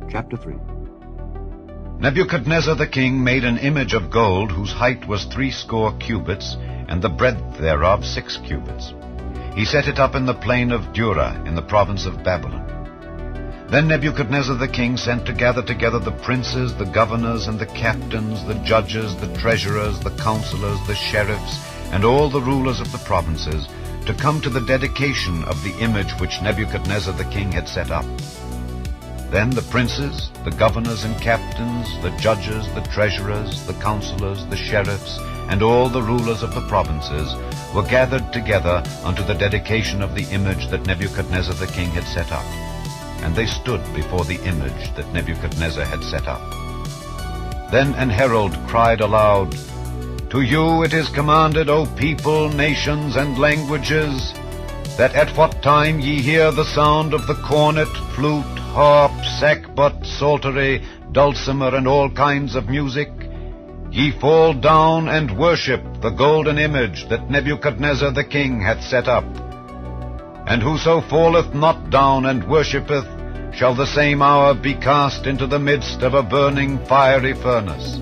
Chapter 3. Nebuchadnezzar the king made an image of gold whose height was 60 cubits, and the breadth thereof 6 cubits. He set it up in the plain of Dura, in the province of Babylon. Then Nebuchadnezzar the king sent to gather together the princes, the governors, and the captains, the judges, the treasurers, the counselors, the sheriffs, and all the rulers of the provinces, to come to the dedication of the image which Nebuchadnezzar the king had set up. Then the princes, the governors and captains, the judges, the treasurers, the counselors, the sheriffs, and all the rulers of the provinces were gathered together unto the dedication of the image that Nebuchadnezzar the king had set up. And they stood before the image that Nebuchadnezzar had set up. Then an herald cried aloud, To you it is commanded, O people, nations, and languages, that at what time ye hear the sound of the cornet, flute, harp, sackbut, psaltery, dulcimer, and all kinds of music, ye fall down and worship the golden image that Nebuchadnezzar the king hath set up. And whoso falleth not down and worshippeth shall the same hour be cast into the midst of a burning fiery furnace.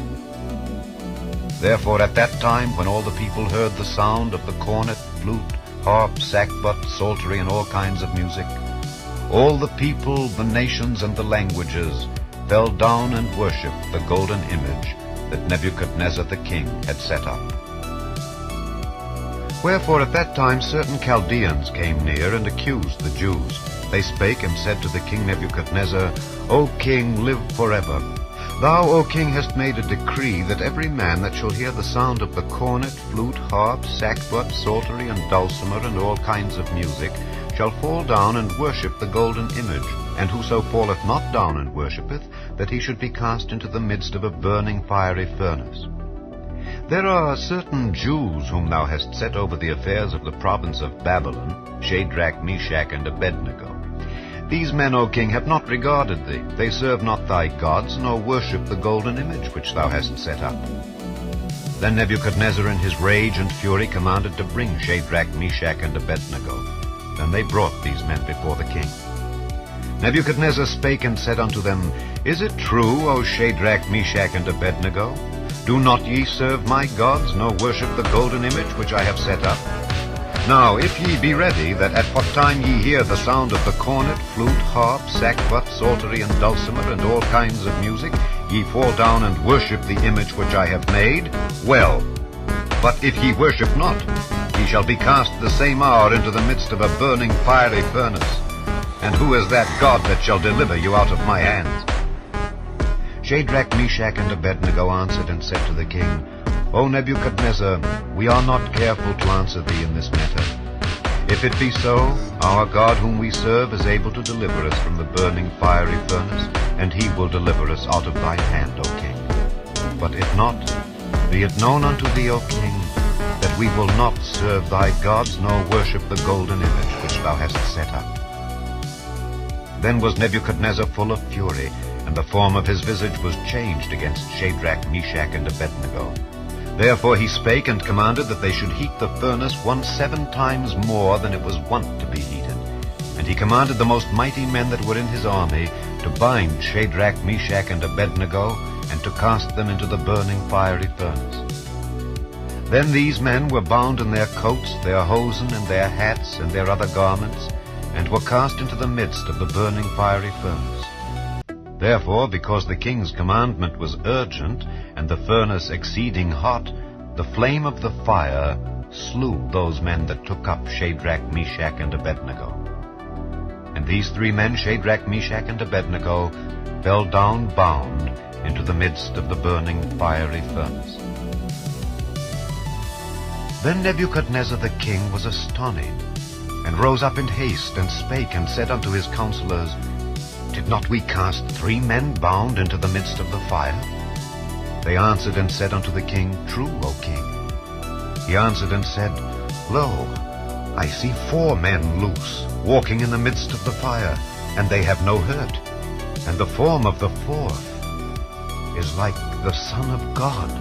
Therefore at that time, when all the people heard the sound of the cornet, flute, harp, sackbut, psaltery, and all kinds of music, all the people, the nations, and the languages fell down and worshipped the golden image that Nebuchadnezzar the king had set up. Wherefore at that time certain Chaldeans came near and accused the Jews. They spake and said to the king Nebuchadnezzar, O king, live forever. Thou, O king, hast made a decree that every man that shall hear the sound of the cornet, flute, harp, sackbut, psaltery, and dulcimer, and all kinds of music, shall fall down and worship the golden image, and whoso falleth not down and worshippeth, that he should be cast into the midst of a burning fiery furnace. There are certain Jews whom thou hast set over the affairs of the province of Babylon, Shadrach, Meshach, and Abednego. These men, O king, have not regarded thee. They serve not thy gods, nor worship the golden image which thou hast set up. Then Nebuchadnezzar in his rage and fury commanded to bring Shadrach, Meshach, and Abednego. Then they brought these men before the king. Nebuchadnezzar spake and said unto them, Is it true, O Shadrach, Meshach, and Abednego? Do not ye serve my gods, nor worship the golden image which I have set up? Now, if ye be ready, that at what time ye hear the sound of the cornet, flute, harp, sackbut, psaltery, and dulcimer, and all kinds of music, ye fall down and worship the image which I have made, well. But if ye worship not, ye shall be cast the same hour into the midst of a burning fiery furnace. And who is that God that shall deliver you out of my hands? Shadrach, Meshach, and Abednego answered and said to the king, O Nebuchadnezzar, we are not careful to answer thee in this matter. If it be so, our God whom we serve is able to deliver us from the burning fiery furnace, and he will deliver us out of thine hand, O king. But if not, be it known unto thee, O king, that we will not serve thy gods, nor worship the golden image which thou hast set up. Then was Nebuchadnezzar full of fury, and the form of his visage was changed against Shadrach, Meshach, and Abednego. Therefore he spake and commanded that they should heat the furnace 7 times more than it was wont to be heated. And he commanded the most mighty men that were in his army to bind Shadrach, Meshach, and Abednego, and to cast them into the burning fiery furnace. Then these men were bound in their coats, their hosen, and their hats, and their other garments, and were cast into the midst of the burning fiery furnace. Therefore, because the king's commandment was urgent, and the furnace exceeding hot, the flame of the fire slew those men that took up Shadrach, Meshach, and Abednego. And these 3 men, Shadrach, Meshach, and Abednego, fell down bound into the midst of the burning fiery furnace. Then Nebuchadnezzar the king was astonished, and rose up in haste, and spake, and said unto his counselors, Did not we cast 3 men bound into the midst of the fire? They answered and said unto the king, True, O king. He answered and said, Lo, I see 4 men loose, walking in the midst of the fire, and they have no hurt. And the form of the 4th is like the Son of God.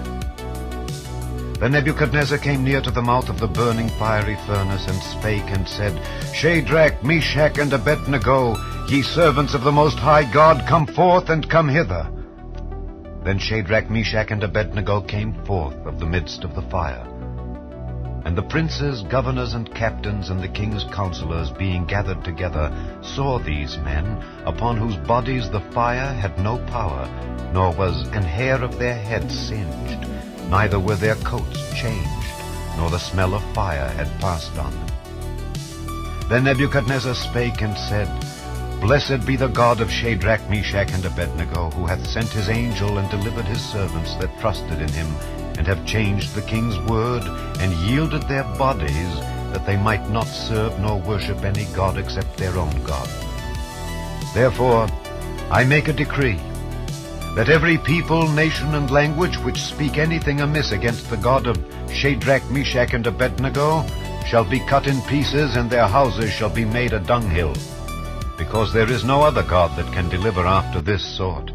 Then Nebuchadnezzar came near to the mouth of the burning fiery furnace, and spake and said, Shadrach, Meshach, and Abednego, Ye servants of the Most High God, come forth and come hither. Then Shadrach, Meshach, and Abednego came forth of the midst of the fire. And the princes, governors, and captains, and the king's counselors, being gathered together, saw these men, upon whose bodies the fire had no power, nor was an hair of their heads singed, neither were their coats changed, nor the smell of fire had passed on them. Then Nebuchadnezzar spake and said, Blessed be the God of Shadrach, Meshach, and Abednego, who hath sent his angel and delivered his servants that trusted in him, and have changed the king's word, and yielded their bodies, that they might not serve nor worship any god except their own God. Therefore I make a decree, that every people, nation, and language which speak anything amiss against the God of Shadrach, Meshach, and Abednego shall be cut in pieces, and their houses shall be made a dunghill, because there is no other God that can deliver after this sort.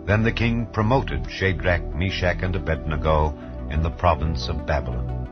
Then the king promoted Shadrach, Meshach, and Abednego in the province of Babylon.